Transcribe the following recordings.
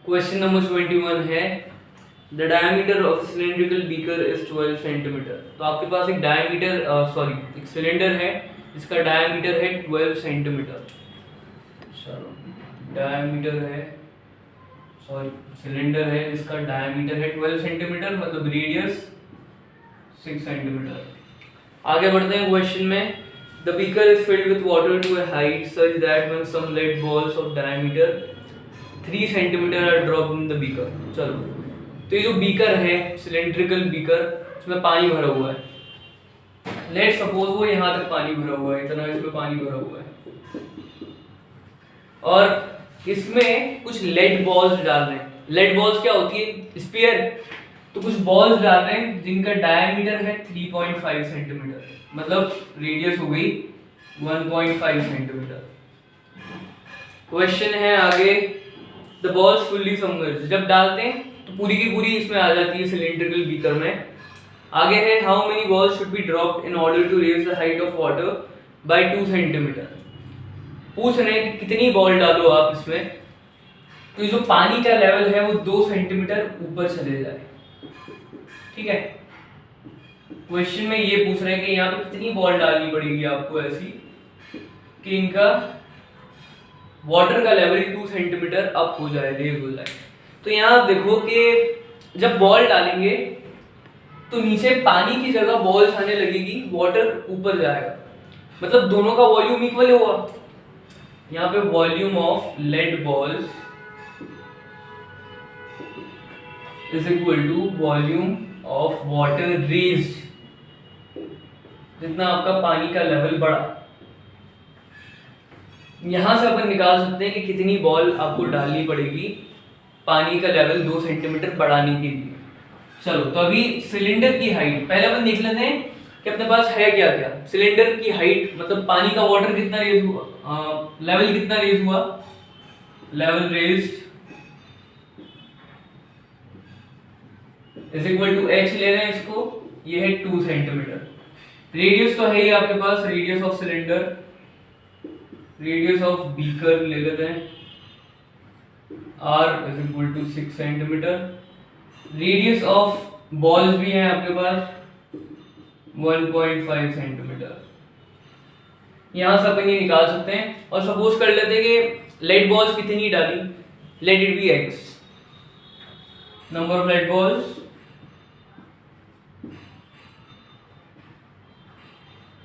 Question number 21 है the diameter of cylindrical beaker is 12 centimetre. तो आपके पास एक एक सिलेंडर है जिसका डायमीटर है 12 सेंटीमीटर। चलो डायमीटर है सिलेंडर है जिसका डायमीटर है 12 सेंटीमीटर, मतलब रेडियस 6 सेंटीमीटर। आगे बढ़ते हैं क्वेश्चन में। The beaker is filled with water to a height such that when some lead balls of diameter 3 centimetre are dropped in the beaker. चलो, तो ये जो बीकर है सिलेंड्रिकल बीकर, इसमें पानी भरा हुआ है। लेट सपोज वो यहाँ तक पानी भरा हुआ है, इतना इसमें पानी भरा हुआ है, और इसमें कुछ लेड बॉल्स डाल रहे हैं। लेड बॉल्स क्या होती है? स्फीयर। तो कुछ बॉल्स डाल रहे हैं जिनका डायमीटर है 3.5 सेंटीमीटर, मतलब रेडियस हो गई 1.5 सेंटीमीटर। क्वेश्चन है आगे, द बॉल्स फुल्ली सबमर्ज्ड। जब डालते हैं तो पूरी की पूरी इसमें आ जाती है सिलेंड्रिकल बीकर में। आगे है how many balls should be dropped in order to raise the height of water by 2 centimetre. पूछ रहे हैं कि कितनी बॉल डालो आप इसमें तो जो पानी का लेवल है वो 2 सेंटीमीटर ऊपर चले जाए। ठीक है, क्वेश्चन में ये पूछ रहे हैं कि यहाँ पे कितनी बॉल डालनी पड़ेगी आपको ऐसी कि इनका वाटर का लेवल 2 सेंटीमीटर अप हो जाए, रेज हो जाए। तो यहाँ आप देखो कि जब बॉल डालेंगे तो नीचे पानी की जगह बॉल्स आने लगेगी, वाटर ऊपर जाएगा, मतलब दोनों का वॉल्यूम इक्वल होगा। यहाँ पे volume of lead balls is equal to volume of water raised. जितना आपका पानी का लेवल बढ़ा, यहां से अपन निकाल सकते हैं कि कितनी बॉल आपको डालनी पड़ेगी पानी का लेवल 2 सेंटीमीटर बढ़ाने के लिए। चलो, तो अभी सिलेंडर की हाइट पहले अपन देख लेते हैं कि अपने पास है क्या क्या। सिलेंडर की हाइट मतलब पानी का वाटर कितना रेज हुआ, लेवल कितना रेज हुआ, level raised is equal to H ले रहे हैं इसको, ये है 2 सेंटीमीटर। रेडियस तो है ही आपके पास, radius of cylinder, radius of beaker ले लेते हैं, r is equal to 6 centimetre. Radius of balls भी है आपके पास 1.5 सेंटीमीटर। यहां से अपन ये निकाल सकते हैं और सपोज कर लेते हैं कि लेड बॉल्स कितनी डाली, let it be x, number of lead balls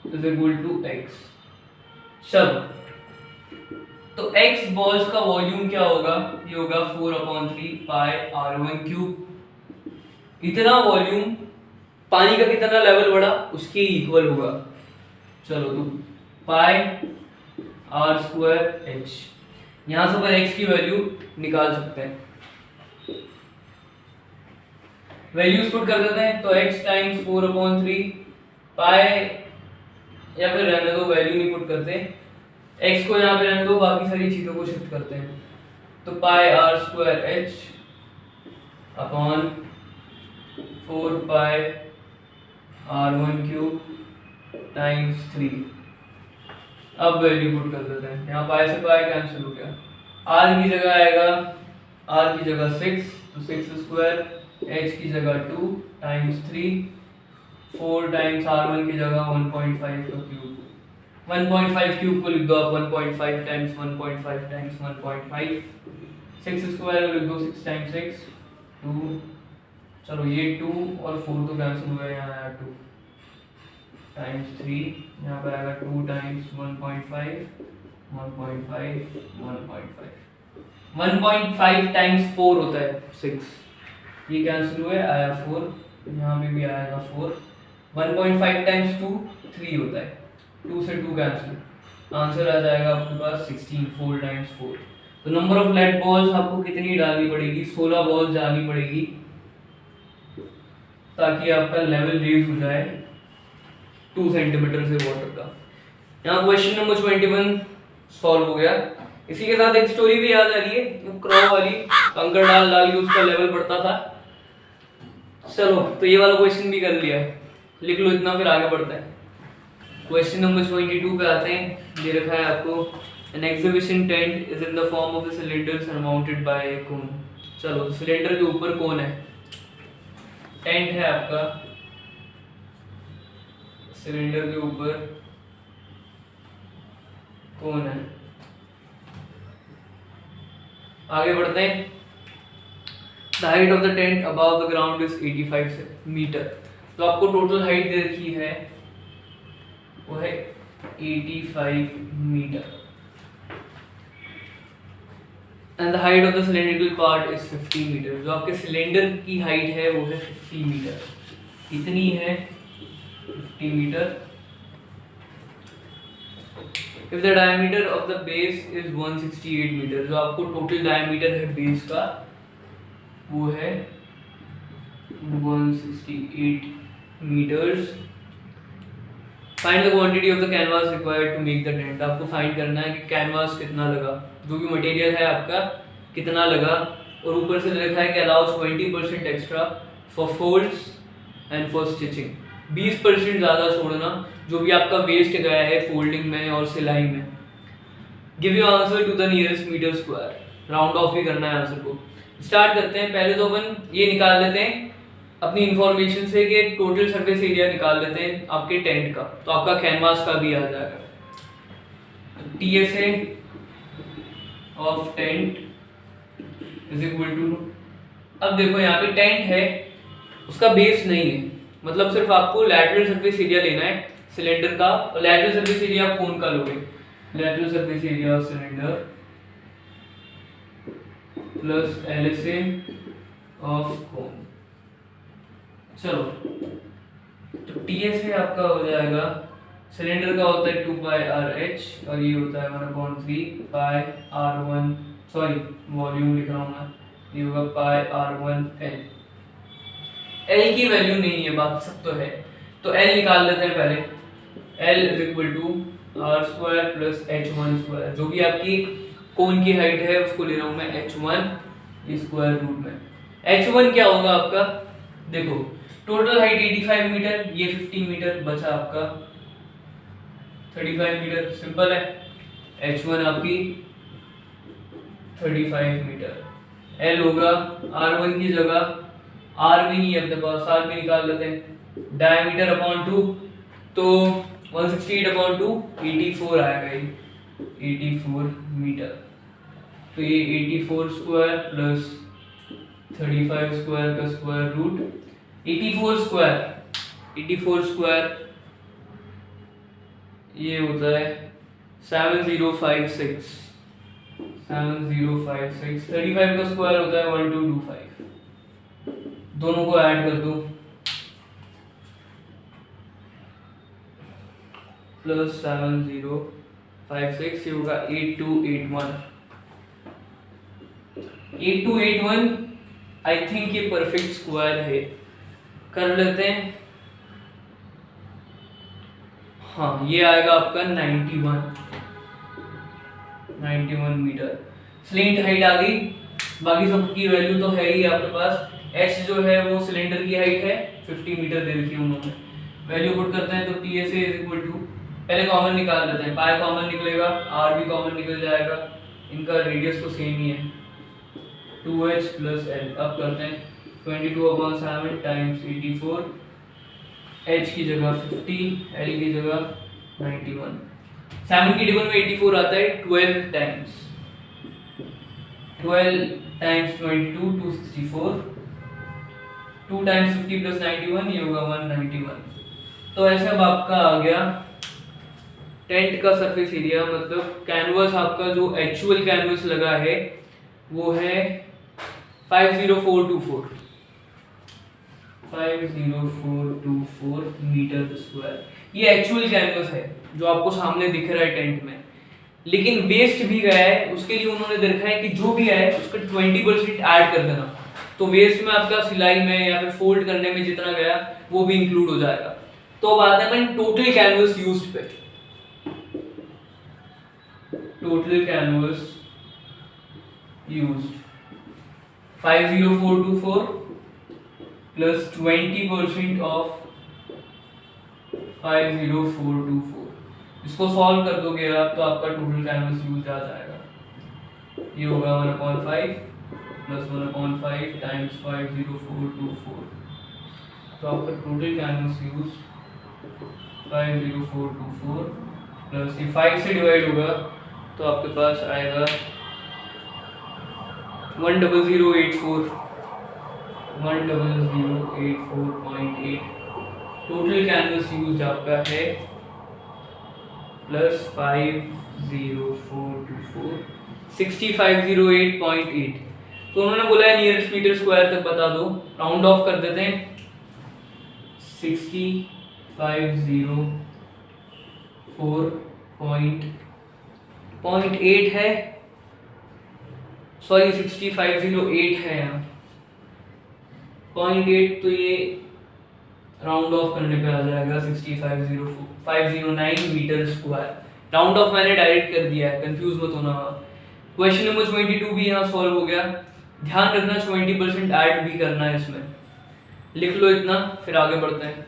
is equal to x। चलो, तो x बॉल्स का वॉल्यूम क्या होगा, ये होगा 4/3 पाई r1 क्यूब। इतना वॉल्यूम पानी का कितना लेवल बढ़ा उसके इक्वल होगा। चलो, तो पाई r स्क्वायर h, यहां से अपन x की वैल्यू निकाल सकते हैं। वैल्यूज पुट कर देते हैं, तो x टाइम्स 4/3 पाई, या फिर रहने दो, वैल्यू नहीं पुट करते, x को यहाँ पे रहने दो, बाकी सारी चीजों को शिफ्ट करते हैं। तो पाई r स्क्वायर h अपॉन 4 पाई r1 क्यूब टाइम्स 3। अब वैल्यू पुट कर देते हैं, यहाँ पाई से पाई कैंसिल हो गया, r की जगह आएगा, r की जगह 6, तो 6 स्क्वायर, h की जगह 2 टाइम्स 3, 4 टाइम्स r1 की जगह 1.5 का क्यूब, 1.5 क्यूब को लिख दो आप 1.5 टाइम्स 1.5 टाइम्स 1.5, 6 स्क्वायर को लिख दो 6 टाइम्स 6 2। चलो, ये 2 और 4 तो कैंसिल हुआ, यहाँ आया 2 टाइम्स 3, यहाँ पे आएगा 2 टाइम्स 1.5 1.5 टाइम्स 4 होता है 6, ये कैंसिल हुआ, आया 4, यहाँ पे भी आएगा 4। 1.5 टाइम्स 2 3 होता है, 2 से 2 कैंसिल, आंसर आ जाएगा आपके पास 16, 4 टाइम्स 4। तो नंबर ऑफ लेड बॉल्स आपको कितनी डालनी पड़ेगी, 16 बॉल्स डालनी पड़ेगी ताकि आपका लेवल रेज हो जाए 2 सेंटीमीटर से वाटर का। यहाँ क्वेश्चन नंबर 21 सॉल्व हो गया। इसी के साथ एक स्टोरी भी याद आ रही है, क्रॉ वाली, कंकड़ डाल डाल के उसका लेवल बढ़ता था। चलो, तो ये वाला क्वेश्चन भी कर लिया, लिख लो इतना, फिर आगे बढ़ते हैं। क्वेश्चन नंबर 22 पे आते हैं। दे रखा है आपको An exhibition tent is in the form of a cylinder surmounted by a cone. चलो सिलेंडर के ऊपर कौन है, टेंट है आपका, सिलेंडर के ऊपर कौन है। आगे बढ़ते हैं। The height of the tent above the ground is 85 metre. तो आपको टोटल हाइट दे रखी है वो है 85 metre. And the height of the cylindrical part is 50 metre. जो आपके सिलेंडर की हाइट है वो है 50 मीटर। कितनी है? 50 metre. If the diameter of the base is 168 metre, जो आपको टोटल डायमीटर है बेस का वो है 168 meters. Find the quantity of the canvas required to make the tent। आपको फाइंड करना है कि कैनवास कितना लगा, जो भी मटेरियल है आपका कितना लगा, और ऊपर से लिखा है कि allow us 20% extra for folds and for stitching. 20% ज़्यादा छोड़ना जो भी आपका वेस्ट गया है फोल्डिंग में और सिलाई में। Give you answer to the nearest metre square. Round off भी करना है आंसर को। स्टार्ट करते हैं। पहले तो अपन ये निकाल लेते हैं अपनी इंफॉर्मेशन से कि टोटल सरफेस एरिया निकाल लेते हैं आपके टेंट का, तो आपका कैनवास का भी आ जाएगा। TSA of tent is equal to, अब देखो यहाँ पे टेंट है, उसका बेस नहीं है, मतलब सिर्फ आपको लैटरल सरफेस एरिया लेना है सिलेंडर का, और लैटरल सरफेस एरिया आप कौन का लोगे, lateral surface area of cylinder plus LSA of cone. चलो तो TSA आपका हो जाएगा, सिलेंडर का होता है 2πRH और ये होता है 1/3 पाई R1, सॉरी वॉल्यूम लिख रहा हूँ मैं, ये होगा πR1L। L की वैल्यू नहीं है, बाकी सब तो है, तो L निकाल लेते हैं पहले। L is equal to R² plus H1²। जो भी आपकी कोन की हाइट है उसको ले रहा हूँ मैं H1 स्क्वायर रूट में। H1 क्या होगा आपका, देखो टोटल हाइट 85 मीटर, ये 50 मीटर बचा आपका 35 मीटर, सिंपल है। H1 आपकी 35 मीटर। L होगा R1 की जगह, R भी नहीं है अपने पास, R भी निकाल लेते हैं, डायमीटर अपॉन 2, तो 168/2 84 आएगा, ये 84 मीटर। तो ये 84 स्क्वायर प्लस 35 स्क्वायर का स्क्वायर रूट, 84 स्क्वायर ये होता है 7056, 35 का स्क्वायर होता है 1225। दोनों को ऐड कर दो, प्लस 7056, ये होगा 8281। 8281 आई थिंक ये परफेक्ट स्क्वायर है, कर लेते हैं। हाँ ये आएगा आपका 91 मीटर। स्लेंट हाइट आ गई, बाकी सब की वैल्यू तो है ही आपके पास। H जो है वो सिलेंडर की हाइट है, 50 मीटर दे रखी है उन्होंने, वैल्यू पुट करते हैं तो TSA इज इक्वल टू, पहले कॉमन निकाल लेते हैं, पाई कॉमन निकलेगा, R भी कॉमन निकल जाएगा, इनका रेडियस तो सेम ही है 2H प्लस L। अब करते हैं 22/7 टाइम्स 84, H की जगह 50, L की जगह 91। 7 की टेबल में 84 आता है 12 टाइम्स 22 264, 2 टाइम्स 50 प्लस 91, ये होगा 191। तो ऐसे अब आपका आ गया टेंट का सरफेस एरिया, मतलब कैनवस आपका जो एक्चुअल कैनवस लगा है वो है 50424 मीटर स्क्वायर। ये एक्चुअल कैनवस है जो आपको सामने दिख रहा है टेंट में, लेकिन वेस्ट भी गया है, उसके लिए उन्होंने देखा है कि जो भी है उसका 20% ऐड कर देना, तो वेस्ट में आपका सिलाई में या फिर फोल्ड करने में जितना गया वो भी इंक्लूड हो जाएगा। तो अब आते हैं अपन टोटल कैनवस यूज्ड पे। Total canvas used 50424 plus 20% of 50424, इसको सॉल्व कर दोगे आप तो आपका टोटल कैनवस यूज आ जाएगा। ये होगा 1/5 प्लस 1/5 टाइम्स 50424, तो आपका टोटल कैनवस यूज 50424 प्लस ये 5 से डिवाइड होगा तो आपके पास आएगा 10084 10084.8। टोटल कैनवस यूज आपका है प्लस 50424 6508.8। तो उन्होंने बोला है नियरेस्ट मीटर स्क्वायर तक बता दो, राउंड ऑफ कर देते हैं। 6504.8 है, सॉरी 6508 है यहाँ 0.8, तो ये राउंड ऑफ करने पे आ जाएगा 6509 मीटर स्क्वायर। राउंड ऑफ मैंने डायरेक्ट कर दिया है, कंफ्यूज मत होना। क्वेश्चन नंबर 22 भी यहाँ सॉल्व हो गया। ध्यान रखना 20% ऐड भी करना है इसमें, लिख लो इतना फिर आगे बढ़ते हैं।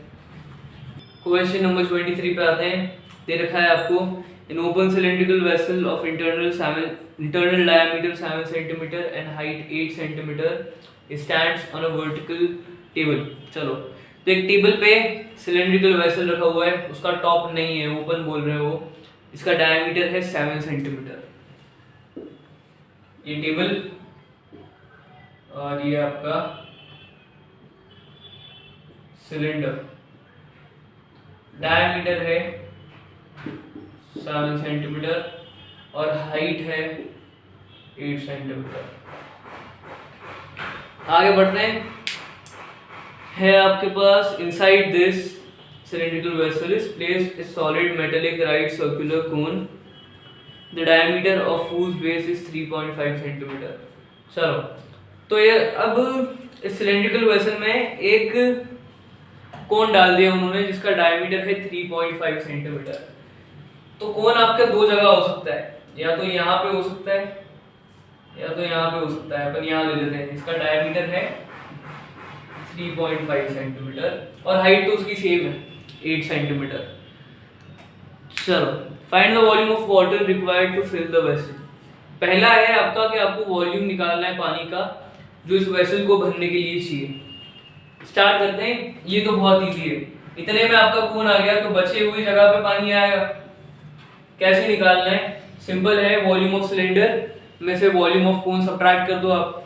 क्वेश्चन नंबर 23 पे आते हैं। दे रखा है आपको in open cylindrical vessel of internal diameter 7 centimetre and height 8 centimetre stands on a vertical table. चलो, तो एक टेबल पे सिलेंड्रिकल वेसल रखा हुआ है, उसका टॉप नहीं है, ओपन बोल रहे हो, इसका डायमीटर है 7 सेंटीमीटर ये टेबल, और ये आपका सिलेंडर, डायमीटर है 7 सेंटीमीटर और हाइट है 8 सेंटीमीटर। आगे बढ़ते हैं। है आपके पास inside this cylindrical vessel is placed a solid metallic right circular cone, the diameter of whose base is 3.5 cm। चलो, तो ये अब इस cylindrical vessel में एक कोन डाल दिया उन्होंने जिसका डायमीटर है 3.5 सेंटीमीटर। तो कोन आपका दो जगह हो सकता है, या तो यहाँ पे हो सकता है या तो यहाँ पे हो सकता है। अपन यहाँ ले लेते हैं, इसका डायमीटर है 3.5 सेंटीमीटर और हाइट तो उसकी सेम है 8 सेंटीमीटर। चलो, find the volume of water required to fill the vessel. पहला है आपका कि आपको वॉल्यूम निकालना है पानी का जो इस वेसल को भरने के लिए चाहिए। स्टार्ट करते हैं। ये तो बहुत इजी है, इतने में आपका कोन आ गया तो बचे हुई जगह पे पानी आएगा। कैसे निकालना है? सिंपल है, वॉल्यूम ऑफ सिलेंडर में से वॉल्यूम ऑफ कोन सब्ट्रैक्ट कर दो आप,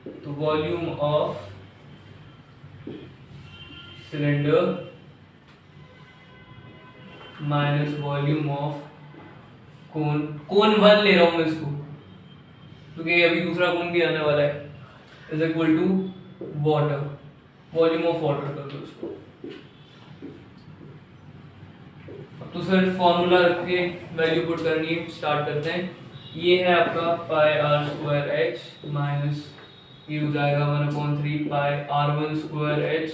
तो volume of cylinder minus volume of cone. Cone 1 ले रहा हूं मैं इसको क्योंकि अभी दूसरा कोन भी आने वाला है, is equal to water, volume of water कर दो इसको। अब तो सिर्फ फॉर्मूला रख के वैल्यू पुट करनी है। स्टार्ट करते हैं। ये है आपका पाई आर स्क्वायर एच माइनस ये हो जाएगा 1/3 पाई r1 स्क्वायर एच।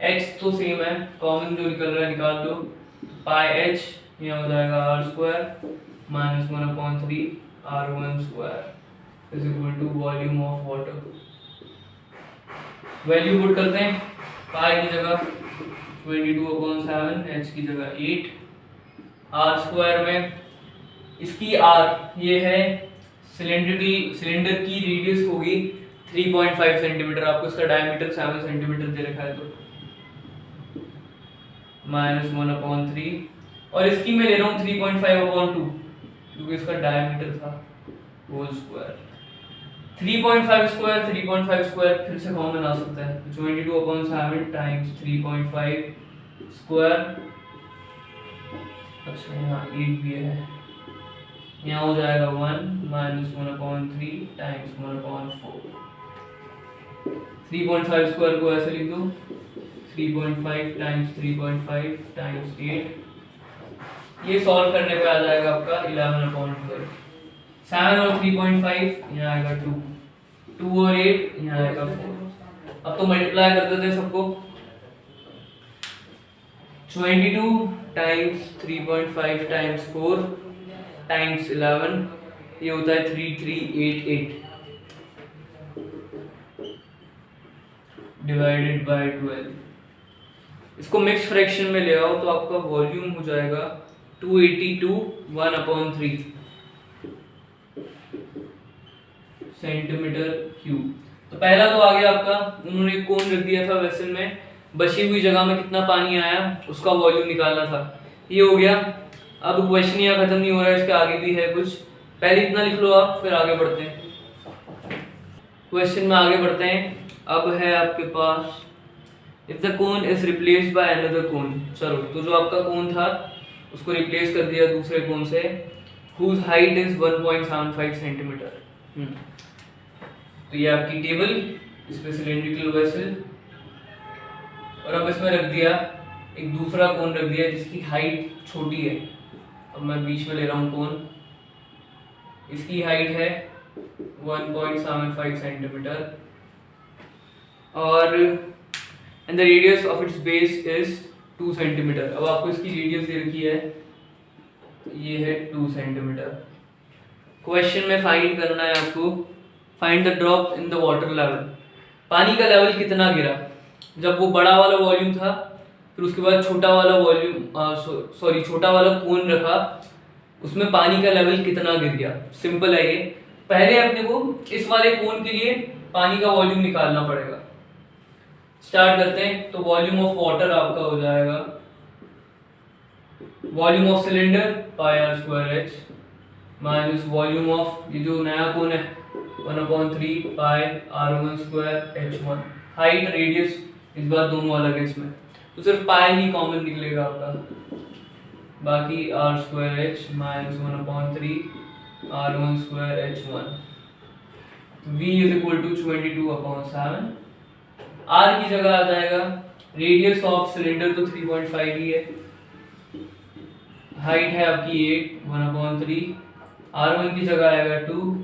एच तो सेम है, कॉमन जो निकल रहा है निकाल दो। पाई एच ये हो जाएगा R square minus 1/3 r1 square is equal to volume of water. Value put करते हैं। पाई की जगह 22/7, एच की जगह 8, आर स्क्वायर में इसकी आर ये है सिलेंडर की रेडियस होगी 3.5 सेंटीमीटर, आपको इसका डायमीटर 7 सेंटीमीटर दे रखा है तो माइनस 1/3 और इसकी मैं ले रहा हूँ 3.5/2 क्योंकि इसका डायमीटर था होल स्क्वायर। 3.5 स्क्वायर फिर से कॉमन आ सकता है, 22/7 टाइम्स 3.5 स्क्वायर। अच्छा, यहाँ 8 भी है, यहाँ हो जाएगा 1 माइनस 1/3 टाइम्स 1/4। 3.5 स्क्वायर को ऐसे लिख दो, 3.5 टाइम्स 3.5 टाइम्स 8। ये सॉल्व करने पे आ जाएगा आपका 11/12। 7 और 3.5 यहाँ आएगा 2, 2 और 8 यहाँ आएगा 4। अब तो मल्टीप्लाई कर देते हैं सबको। 22 टाइम्स 3.5 टाइम्स 4 टाइम्स 11 ये होता है 3388 डिवाइडेड बाय 12। इसको मिक्स फ्रैक्शन में ले आओ तो आपका वॉल्यूम हो जाएगा 282 सेंटीमीटर क्यूब। तो पहला तो आ गया आपका, उन्होंने एक कोन रख दिया था वेसल में, बची हुई जगह में कितना पानी आया उसका वॉल्यूम निकालना था, ये हो गया। अब क्वेश्चन यहाँ खत्म नहीं हो रहा है, इसके आगे भी है कुछ, पहले इतना लिख लो आप, फिर आगे बढ़ते हैं। क्वेश्चन में आगे बढ़ते हैं। अब है आपके पास if the cone is replaced by another cone. चलो, तो जो आपका कोन था उसको रिप्लेस कर दिया दूसरे कोन से, whose height is 1.75 सेंटीमीटर। तो ये आपकी टेबल, इस पे सिलेंड्रिकल वेसल, और अब इसमें रख दिया एक दूसरा कोन रख दिया जिसकी हाइट छोटी है। अब मैं बीच में ले रहा हूँ कोन, इसकी हाइट है 1.75 सेंटीमीटर और and the radius of its base is 2 centimetre. अब आपको इसकी रेडियस दे रखी है, ये है 2 सेंटीमीटर। क्वेश्चन में फाइंड करना है आपको, find the drop in the water level. पानी का लेवल कितना गिरा जब वो बड़ा वाला वॉल्यूम था, फिर उसके बाद छोटा वाला वॉल्यूम छोटा वाला कोन रखा, उसमें पानी का लेवल कितना गिर गया। सिंपल है ये। पहले अपने को इस वाले कोन के लिए पानी का वॉल्यूम निकालना पड़ेगा। स्टार्ट करते हैं। तो वॉल्यूम ऑफ वाटर आपका हो जाएगा volume of cylinder pi R square H minus volume of ये जो नया कोन है 1/3 पाई r1 square h1। Height radius इस बार दोनों अलग है इसमें, तो सिर्फ पाई ही कॉमन निकलेगा आपका, बाकी r square h minus 1/3 r1 square h1। v is equal to 22/7। r की जगह आ जाएगा रेडियस ऑफ सिलेंडर तो 3.5 ही है, हाइट है आपकी 8 1/3, r1 की जगह आएगा 2,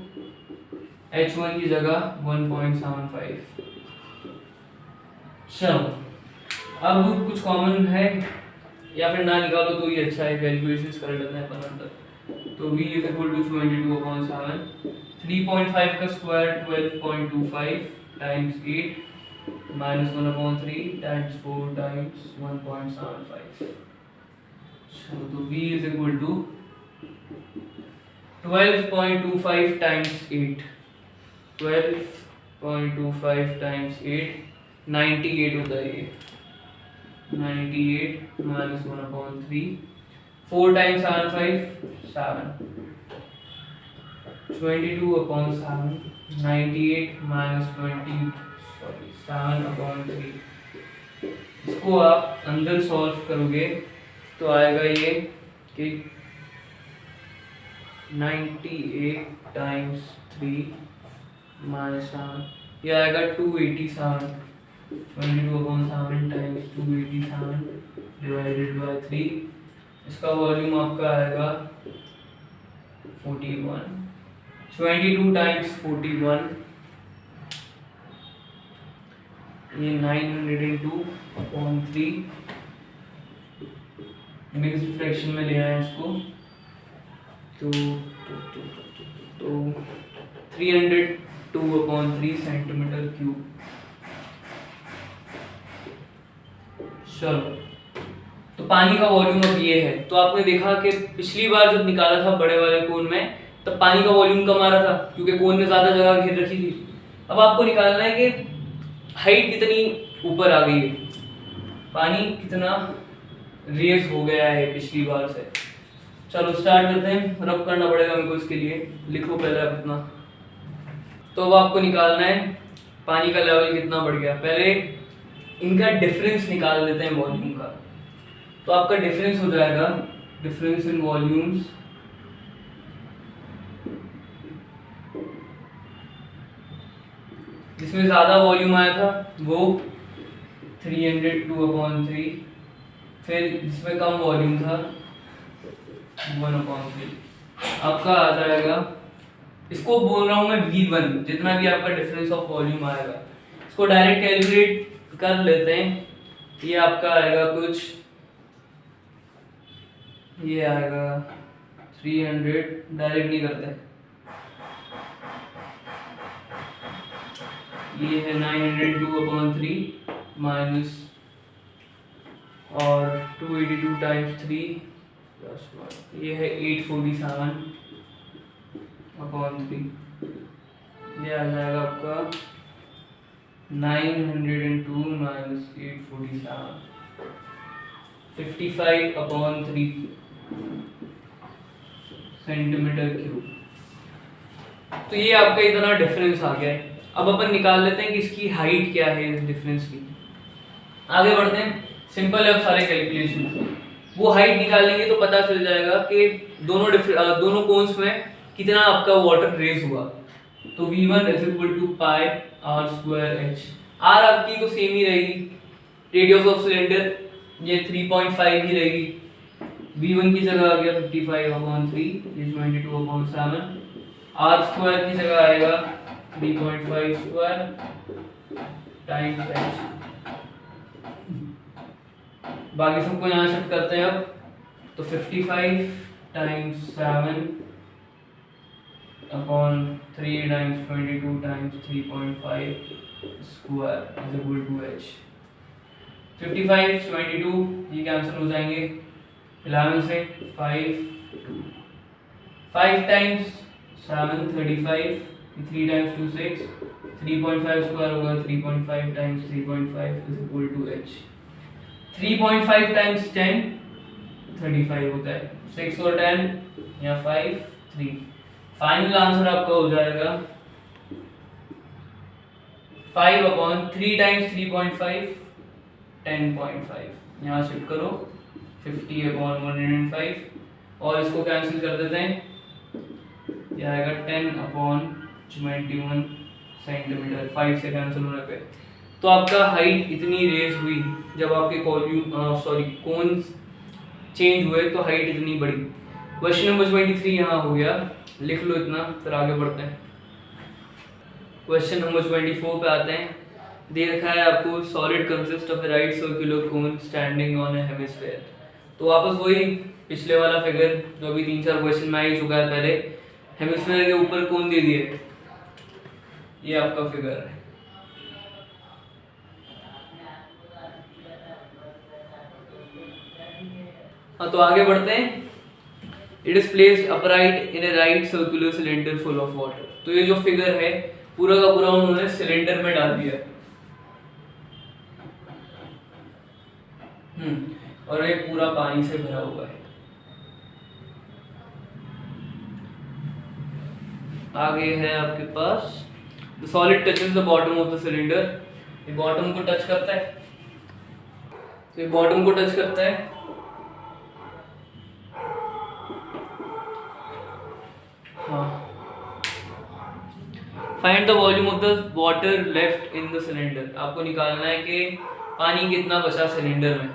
h1 की जगह 1.75। चलो, अब कुछ कॉमन है या फिर ना निकालो तो ये अच्छा है, कैलकुलेशंस कर लेते हैं अपन अंदर। तो v इज इक्वल टू 22/7, 3.5 का square 12.25 times 8 minus 1/3 times 4 times 1.75। चलो, तो v is equal to 12.25 times 8, 12.25 times 8 98 होता है ये, 98 माइनस 1/3, 4 टाइम्स 7 22/7, 98 माइनस 7/3। इसको आप अंदर सॉल्व करोगे तो आएगा ये कि 98 टाइम्स 3 माइनस 7, ये आएगा 287, 22/7 टाइम्स 287 डिवाइडेड बाय 3। इसका वॉल्यूम आपका आएगा 41, 22 टाइम्स 41, ये 902/3। मिक्स्ड फ्रैक्शन में ले आए इसको, तो 302/3 सेंटीमीटर क्यूब। चलो, तो पानी का वॉल्यूम अब ये है। तो आपने देखा कि पिछली बार जब निकाला था बड़े वाले कोन में तब पानी का वॉल्यूम कम आ रहा था क्योंकि कोन ने ज्यादा जगह घेर रखी थी। अब आपको निकालना है कि हाइट कितनी ऊपर आ गई है, पानी कितना रेज हो गया है पिछली बार से। चलो स्टार्ट करते हैं, रब करना पड़ेगा मेरे को इसके लिए, लिखो पहले आप इतना। तो अब आपको निकालना है पानी का लेवल कितना बढ़ गया। पहले इनका डिफरेंस निकाल लेते हैं वॉल्यूम का। तो आपका डिफरेंस हो जाएगा डिफरेंस इन वॉल्यूम्स जिसमें ज्यादा वॉल्यूम आया था वो 302/3, फिर जिसमें कम वॉल्यूम था 1/3। आपका आ जाएगा, इसको बोल रहा हूं मैं V1, जितना भी आपका डिफरेंस ऑफ वॉल्यूम आएगा इसको डायरेक्ट कैलकुलेट कर लेते हैं। ये आपका आएगा कुछ, ये आएगा 300, डायरेक्ट नहीं करते, ये है 902/3 माइनस और 282 टाइम्स 3 ये है 847 अपॉन 3, ये आ जाएगा आपका 902 माइनस 847, 55 अपॉन 3 सेंटीमीटर क्यूब। तो ये आपका इतना डिफरेंस आ गया है। अब अपन निकाल लेते हैं कि इसकी हाइट क्या है इस डिफरेंस की। आगे बढ़ते हैं, सिंपल है अब सारे कैलकुलेशन। वो हाइट निकालेंगे तो पता चल जाएगा कि दोनों कोन्स में कितना आपका वाटर रेज हुआ। तो V1 is equal to pi R square H. R आपकी तो सेम ही रहेगी, रेडियस ऑफ सिलेंडर ये 3.5 ही रहेगी। V1 की जगह आ गया 55 अपॉन 3, ये 22 अपॉन 7। आर स्क्वायर की जगह आएगा 3.5 स्क्वायर टाइम्स एच। बाकी सबको यहाँ शिफ्ट करते हैं अब। तो 55 times 7 upon 3 times 22 times 3.5 square is equal to H. 55 22 ये कैंसिल हो जाएंगे 11 से, 5 टाइम्स 7 35, 3 टाइम्स 2 6, 3.5 स्क्वायर होगा 3.5 times 3.5 is equal to H. 3.5 times 10 35 होता है, 6 और 10 या 5 3। फाइनल आंसर आपका हो जाएगा 5 अपॉन 3 टाइम्स 3.5 10.5। यहाँ शिफ्ट करो 50 अपॉन 105 और इसको कैंसिल कर देते हैं, यह आएगा 10 अपॉन 21 सेंटीमीटर। 5 से कैंसिल होने पे तो आपका हाइट इतनी रेज हुई जब आपके कोन्स चेंज हुए तो हाइट इतनी बढ़ी। क्वेश्चन नंबर 23 यहाँ हो गया, लिख लो इतना, फिर आगे बढ़ते हैं। क्वेश्चन नंबर 24 पे आते हैं। दे रखा है आपको solid consist of A right circular cone standing on A hemisphere. तो वापस वही पिछले वाला फिगर जो अभी 3-4 क्वेश्चन में आ ही चुका है पहले। हेमिस्फीयर के ऊपर कोन दे दिए, ये आपका फिगर है। हाँ तो आगे बढ़ते हैं। It is placed upright in A right circular cylinder full of water. तो ये जो फिगर है पूरा का पूरा उन्होंने सिलेंडर में डाल दिया और ये पूरा पानी से भरा हुआ है। आगे है आपके पास the solid touches the bottom of the cylinder. ये बॉटम को टच करता है, तो ये बॉटम को टच करता है। Find the volume of the water left in the cylinder. आपको निकालना है कि पानी कितना बचा सिलेंडर में।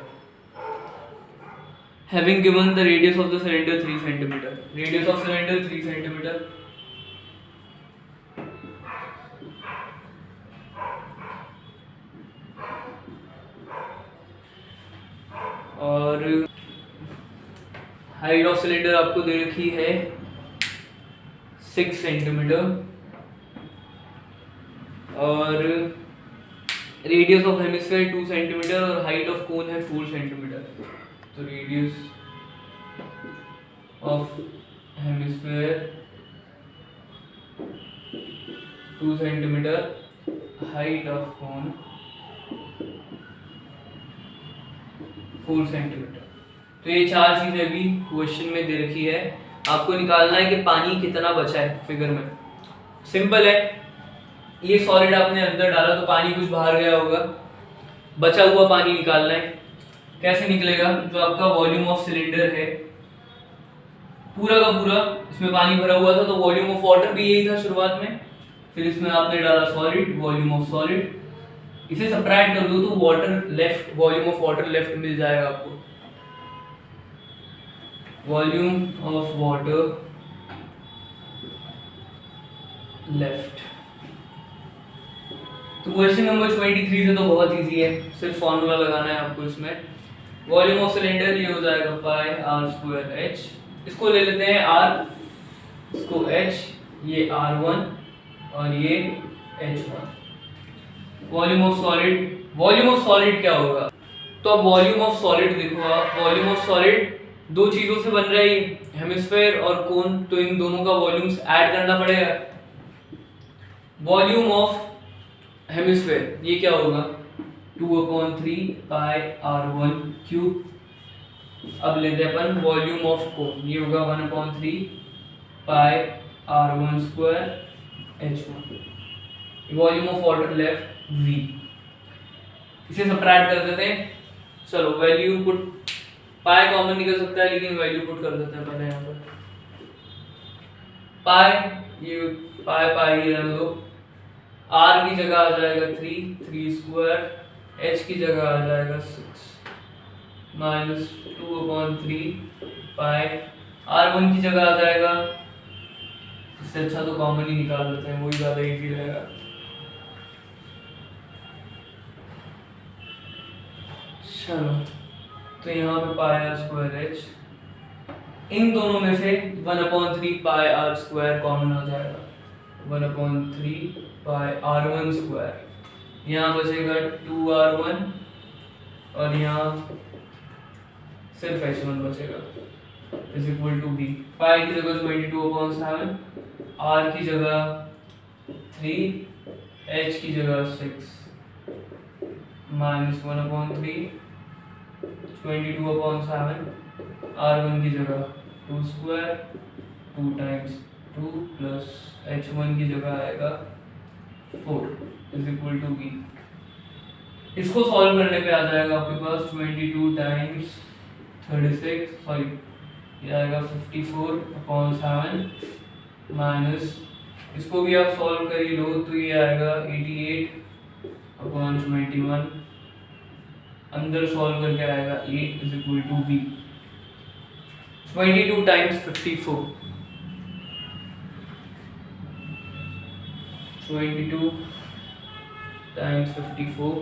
Having given the radius of the cylinder 3 centimetre. Radius of cylinder 3 centimetre. और हाइट ऑफ सिलेंडर आपको दे रखी है 6 सेंटीमीटर और रेडियस ऑफ हेमिस्फीयर 2 सेंटीमीटर और हाइट ऑफ कोन है 4 सेंटीमीटर। तो radius of hemisphere 2 centimetre, height of cone 4 centimetre. तो ये 4 चीजें भी क्वेश्चन में दे रखी है। आपको निकालना है कि पानी कितना बचा है फिगर में। सिंपल है, ये सॉलिड आपने अंदर डाला तो पानी कुछ बाहर गया होगा, बचा हुआ पानी निकालना है। कैसे निकलेगा? जो आपका वॉल्यूम ऑफ सिलेंडर है पूरा का पूरा इसमें पानी भरा हुआ था, तो वॉल्यूम ऑफ वाटर भी यही था शुरुआत में। फिर इसमें आपने डाला सॉलिड, वॉल्यूम ऑफ सॉलिड, इसे सबट्रैक्ट कर दो तो water left, volume of water left मिल जाएगा आपको। Volume of water left. तो क्वेश्चन नंबर 23 से तो बहुत इजी है, सिर्फ फॉर्मूला लगाना है आपको इसमें। वॉल्यूम ऑफ सिलेंडर ये हो जाएगा पाई आर स्क्वायर एच। इसको ले लेते हैं आर, इसको एच, ये R1 और ये H1। Volume of solid, volume of solid क्या होगा? तो अब वॉल्यूम ऑफ सॉलिड देखो आप, वॉल्यूम ऑफ सॉलिड दो चीजों से बन रहा है हेमिस्फेयर और कोन, तो इन दोनों का वॉल्यूम्स ऐड करना पड़ेगा। वॉल्यूम ऑफ हेमिस्फेयर ये क्या होगा 2/3 पाई r1 क्यूब। अब लेते हैं अपन वॉल्यूम ऑफ कोन, ये होगा 1/3 पाई r1 square h1। Volume of water left v, इसे सबट्रैक्ट कर देते हैं। चलो वैल्यू पुट, पाई कॉमन निकल सकता है लेकिन वैल्यू पुट कर देते हैं पहले यहाँ पर। पाई ये पाई पाई ही रहने दो, r की जगह आ जाएगा 3 स्क्वायर, h की जगह आ जाएगा 6 माइनस 2/3 पाई, r1 की जगह आ जाएगा, इससे अच्छा तो कॉमन ही निकाल देते हैं, वही ज़्यादा इजी रहेगा। चलो तो यहाँ पे पाई आर स्क्वायर एच, इन दोनों में से 1/3 पाई आर स्क्वायर कॉमन आ जाएगा, 1/3 पाई r1 स्क्वायर, यहाँ बचेगा 2r1 और यहाँ सिर्फ h1 बचेगा, इज इक्वल टू b। पाई की जगह 22/7, r की जगह 3, h की जगह 6 माइनस 1/3 22/7, r1 की जगह 2 स्क्वायर, 2 टाइम्स 2 प्लस h1 की जगह आएगा 4 इज इक्वल टू b। इसको सॉल्व करने पे आ जाएगा आपके पास 22 टाइम्स 36, सॉरी ये आएगा 54/7 माइनस, इसको भी आप सॉल्व कर ही लो तो ये आएगा 88/21, अंदर सॉल्व करके आएगा 8 is equal to v। 22 times 54, 22 times 54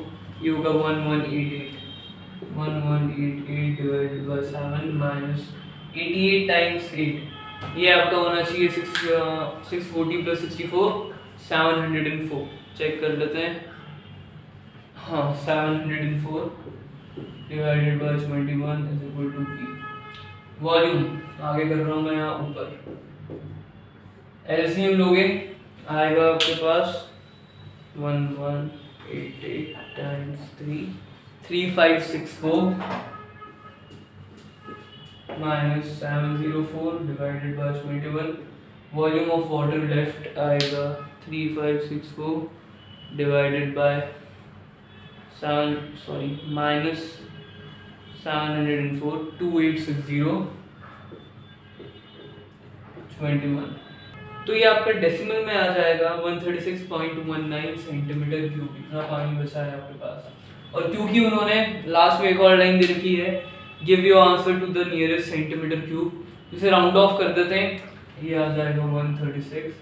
ये होगा 1188 डिवाइडेड बाय 7 माइनस 88 टाइम्स 8, ये आपका होना चाहिए 640 प्लस 64 704। चेक कर लेते हैं, हाँ 704 divided by 21 is equal to v। Volume आगे कर रहा हूँ मैं यहाँ ऊपर, एलसीएम लोगे आएगा आपके पास 1188 times 3 3564 minus 704 divided by 21, volume of water left आएगा 3564 डिवाइडेड बाय माइनस 704 2860 21। तो ये आपका डेसिमल में आ जाएगा 136.19 सेंटीमीटर क्यूब, इतना पानी बचा है आपके पास। और क्योंकि उन्होंने लास्ट में एक और लाइन दे रखी है give your answer to the nearest centimetre cube, इसे राउंड ऑफ कर देते हैं, ये आ जाएगा 136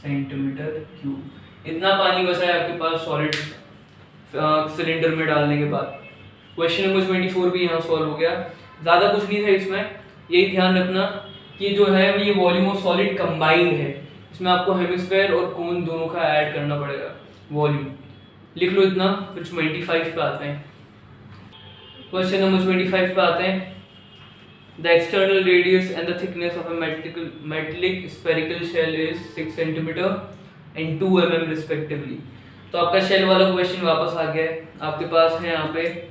सेंटीमीटर क्यूब। इतना पानी बचा है आपके पास सॉलिड सिलेंडर में डालने के बाद। क्वेश्चन नंबर 24 भी यहाँ सॉल्व हो गया, ज़्यादा कुछ नहीं था इसमें, यही ध्यान रखना कि जो है ये वॉल्यूम ऑफ सॉलिड कंबाइंड है, इसमें आपको हेमिस्फेयर और कोन दोनों का ऐड करना पड़ेगा वॉल्यूम, लिख लो इतना। फिर 25 पे आते हैं, क्वेश्चन नंबर 25 पे आते हैं। The external radius and the thickness of a metallic spherical shell is 6 centimetre and 2 mm respectively. तो आपका शेल वाला क्वेश्चन वापस आ गया है आपके पास है, यहाँ पे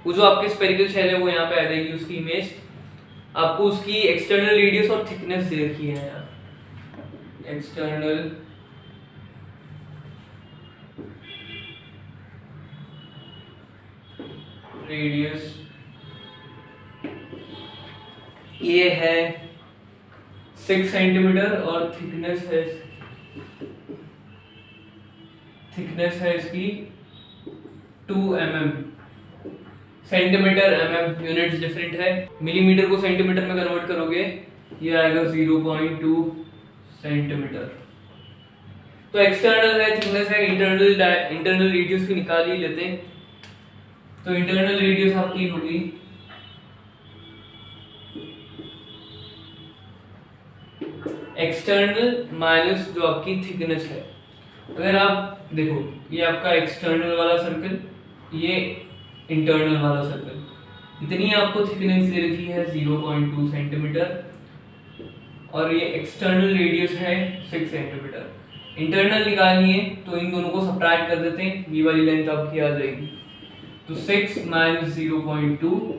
वो जो आपकी स्फेरिकल शेल है वो यहाँ पे आ जाएगी उसकी इमेज, आपको उसकी एक्सटर्नल रेडियस और थिकनेस दे रखी है यहाँ, एक्सटर्नल रेडियस ये है 6 सेंटीमीटर और थिकनेस है इसकी 2 mm। Centimetre mm units different है, मिलीमीटर को सेंटीमीटर में कन्वर्ट करोगे ये आएगा 0.2 सेंटीमीटर। तो एक्सटर्नल है, थिकनेस है, इंटरनल रेडियस भी निकाल ही लेते हैं। तो इंटरनल रेडियस आपकी होगी एक्सटर्नल माइनस जो आपकी थिकनेस है। अगर आप देखो ये आपका एक्सटर्नल वाला सर्कल, ये इंटरनल वाला सर्कल, इतनी आपको थिकनेस दे रखी है 0.2 सेंटीमीटर और ये एक्सटर्नल रेडियस है 6 सेंटीमीटर। इंटरनल निकालनी है तो इन दोनों को सब्ट्रैक्ट कर देते हैं, ये वाली लेंथ आपकी आ जाएगी। तो 6 माइनस 0.2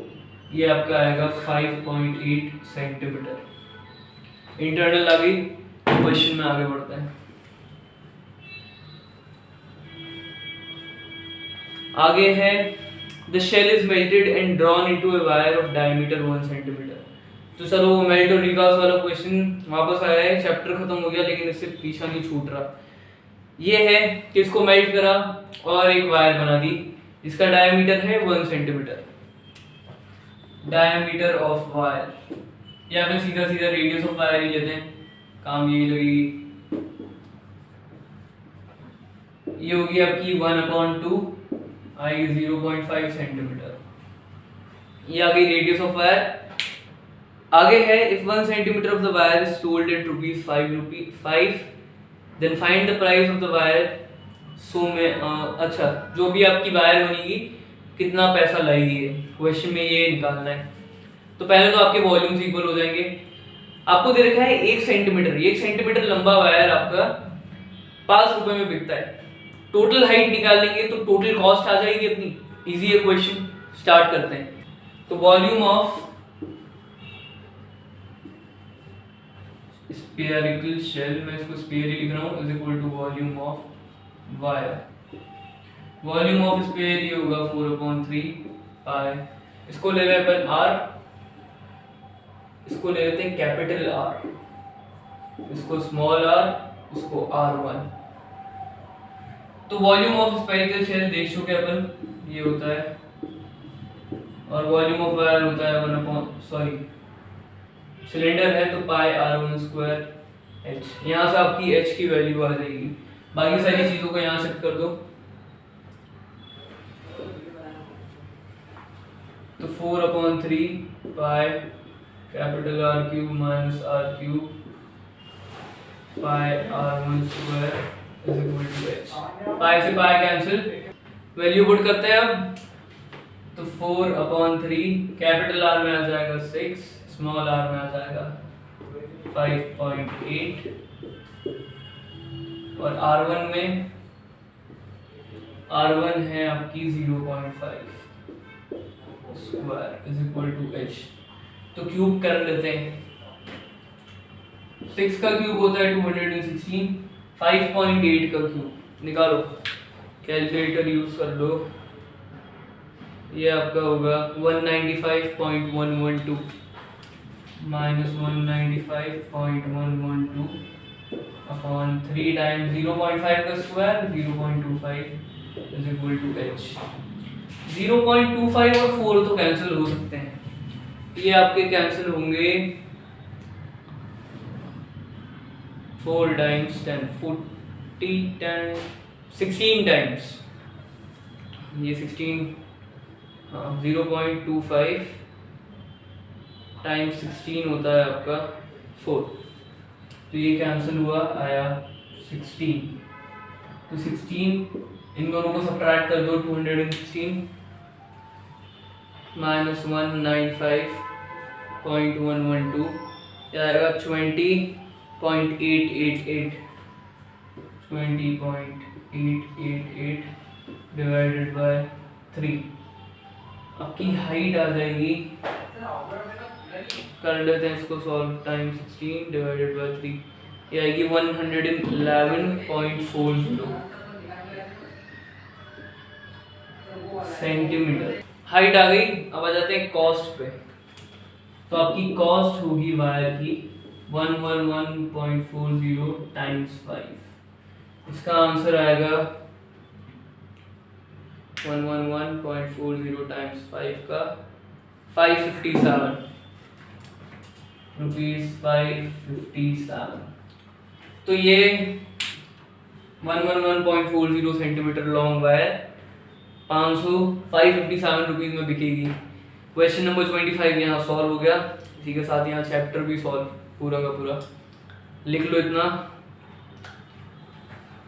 ये आपका आएगा 5.8 सेंटीमीटर। इंटरनल आ गई, क्वेश्चन में आगे बढ़ता है। आगे है the shell is melted and drawn into a wire of diameter 1 centimetre. तो चलो मेल्ट और रिकास्ट वाला क्वेश्चन वापस आया है, चैप्टर खत्म हो गया लेकिन इससे पीछा नहीं छूट रहा। ये है कि इसको मेल्ट करा और एक वायर बना दी जिसका डायमीटर है 1 सेंटीमीटर, डायमीटर ऑफ वायर, या फिर सीधा सीधा रेडियस ऑफ वायर ही लेते हैं, काम यही लगेगी। ये होगी आपकी 1/2 आई 0.5 सेंटीमीटर। ये आ गई रेडियस ऑफ वायर। आगे है if 1 centimetre of the wire is sold at ₹5 then find the price of the wire. सो में अच्छा, जो भी आपकी वायर बनेगी कितना पैसा लाएगी, क्वेश्चन में ये निकालना है। तो पहले तो आपके वॉल्यूम्स इक्वल हो जाएंगे। आपको दे रखा है 1 सेंटीमीटर, 1 सेंटीमीटर लंबा वायर आपका 5 रुपए में बिकता है। टोटल हाइट निकाल लेंगे तो टोटल कॉस्ट आ जाएगी अपनी। इजी है क्वेश्चन, स्टार्ट करते हैं। तो वॉल्यूम ऑफ स्फेरिकल शेल, मैं इसको स्फीयर ही लिख रहा हूँ, is equal to volume of wire. Volume of sphere ये होगा 4/3 पाई। इसको ले लें अपन r, इसको ले लेते हैं कैपिटल R, इसको स्मॉल r, इसको R1। तो वॉल्यूम ऑफ स्फेरिकल शेल देख चुके अपन, ये होता है, और वॉल्यूम ऑफ वायर होता है सिलेंडर है तो पाई r1² h। यहाँ से आपकी h की वैल्यू आ जाएगी। बाकी सारी चीजों को यहाँ सेट कर दो। तो 4/3 pi capital R³ minus R³ pi r1² is equal to h। Pi से पाई कैंसिल, वैल्यू पुट करते हैं अब। तो 4/3 कैपिटल R में आ जाएगा 6, स्मॉल r में आ जाएगा 5.8, और R1 में R1 है आपकी 0.5 square is equal to h। तो क्यूब कर लेते हैं। 6 का क्यूब होता है 216, 5.8 का क्यूब निकालो, कैलकुलेटर यूज कर लो। ये आपका होगा 195.112 माइनस 195.112 अपॉन 3 टाइम्स 0.5 का square 0.25 is equal to h। 0.25 और 4 तो कैंसिल हो सकते हैं, ये आपके कैंसिल होंगे 4 टाइम्स 10 40 टाइम्स 16 टाइम्स, ये 16 0.25 टाइम्स 16 होता है आपका 4, तो ये कैंसिल हुआ, आया 16। तो 16 इन दोनों को सब्ट्रैक्ट कर दो, 216 माइनस 195.112 क्या आएगा 20.888 20.888 डिवाइडेड बाय 3। आपकी हाइट आ जाएगी, कर लेते हैं इसको सॉल्व, टाइम 16 डिवाइडेड बाय 3, ये आएगी 111.40 सेंटीमीटर हाइट आ गई। अब आ जाते हैं कॉस्ट पे। तो आपकी कॉस्ट होगी वायर की 111.40 टाइम्स 5, इसका आंसर आएगा 111.40 टाइम्स 5 का 557 रुपीज 557। तो ये 111.40 सेंटीमीटर लॉन्ग वायर 557 रुपीज में बिकेगी। क्वेश्चन नंबर 25 यहाँ सॉल्व हो गया। इसी के साथ यहाँ चैप्टर भी सॉल्व पूरा का पूरा। लिख लो इतना।